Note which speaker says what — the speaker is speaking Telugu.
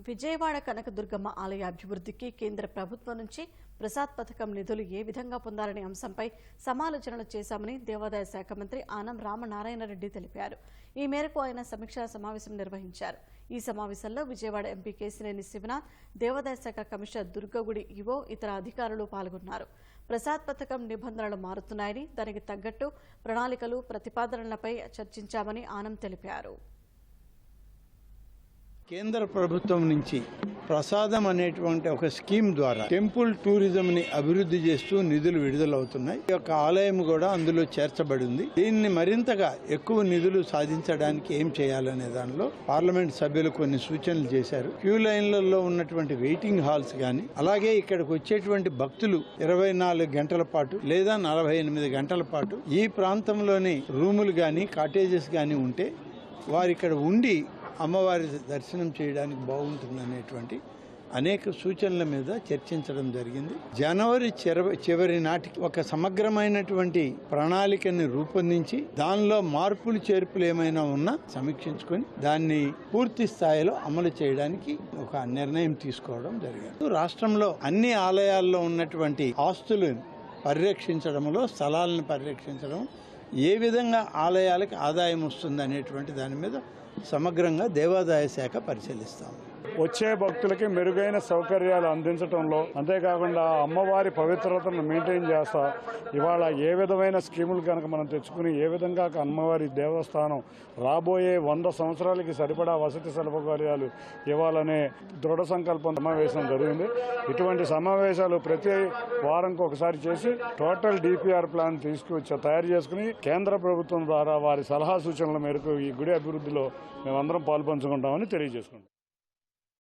Speaker 1: విజయవాడ కనకదుర్గమ్మ ఆలయ అభివృద్ధికి కేంద్ర ప్రభుత్వం నుంచి ప్రసాద్ పథకం నిధులు ఏ విధంగా పొందాలనే అంశంపై సమాలోచనలు చేశామని దేవాదాయ శాఖ మంత్రి ఆనం రామనారాయణ రెడ్డి తెలిపారు. ఈ మేరకు ఆయన సమీక్షా సమావేశం నిర్వహించారు. ఈ సమావేశంలో విజయవాడ ఎంపీ కేశినేని శివనాథ్, దేవాదాయ శాఖ కమిషనర్ దుర్గగుడి ఈవో, ఇతర అధికారులు పాల్గొన్నారు. ప్రసాద్ పథకం నిబంధనలు మారుతున్నాయని, దానికి తగ్గట్టు ప్రణాళికలు, ప్రతిపాదనలపై చర్చించామని ఆనం తెలిపారు.
Speaker 2: కేంద్ర ప్రభుత్వం నుంచి ప్రసాదం అనేటువంటి ఒక స్కీమ్ ద్వారా టెంపుల్ టూరిజంని అభివృద్ధి చేస్తూ నిధులు విడుదలవుతున్నాయి. ఈ యొక్క ఆలయం కూడా అందులో చేర్చబడింది. దీన్ని మరింతగా ఎక్కువ నిధులు సాధించడానికి ఏం చేయాలనే దానిలో పార్లమెంట్ సభ్యులు కొన్ని సూచనలు చేశారు. క్యూ లైన్లలో ఉన్నటువంటి వెయిటింగ్ హాల్స్ గాని, అలాగే ఇక్కడికి వచ్చేటువంటి భక్తులు 24 గంటల పాటు లేదా 48 గంటల పాటు ఈ ప్రాంతంలోని రూములు గాని, కాటేజెస్ గాని ఉంటే వారు ఇక్కడ ఉండి అమ్మవారి దర్శనం చేయడానికి బాగుంటుందనేటువంటి అనేక సూచనల మీద చర్చించడం జరిగింది. జనవరి చివరి నాటికి ఒక సమగ్రమైనటువంటి ప్రణాళికని రూపొందించి దానిలో మార్పులు చేర్పులు ఏమైనా ఉన్నా సమీక్షించుకొని దాన్ని పూర్తి స్థాయిలో అమలు చేయడానికి ఒక నిర్ణయం తీసుకోవడం జరిగింది. రాష్ట్రంలో అన్ని ఆలయాల్లో ఉన్నటువంటి ఆస్తులను పరిరక్షించడంలో, స్థలాలను పరిరక్షించడం, ఏ విధంగా ఆలయాలకు ఆదాయం వస్తుంది అనేటువంటి దాని మీద సమగ్రంగా దేవాదాయ శాఖ పరిశీలిస్తాం.
Speaker 3: వచ్చే భక్తులకి మెరుగైన సౌకర్యాలు అందించడంలో, అంతేకాకుండా అమ్మవారి పవిత్రతను మెయింటైన్ చేస్తా ఇవాళ ఏ విధమైన స్కీములు కనుక మనం తెచ్చుకుని ఏ విధంగా అమ్మవారి దేవస్థానం రాబోయే 100 సంవత్సరాలకి సరిపడా వసతి సౌకర్యాలు ఇవ్వాలనే దృఢ సంకల్పం సమావేశం జరిగింది. ఇటువంటి సమావేశాలు ప్రతి వారంకి ఒకసారి చేసి టోటల్ డిపిఆర్ ప్లాన్ తయారు చేసుకుని కేంద్ర ప్రభుత్వం ద్వారా వారి సలహా సూచనల మేరకు ఈ గుడి అభివృద్ధిలో మేమందరం పాల్పంచుకుంటామని తెలియజేసుకుంటాం.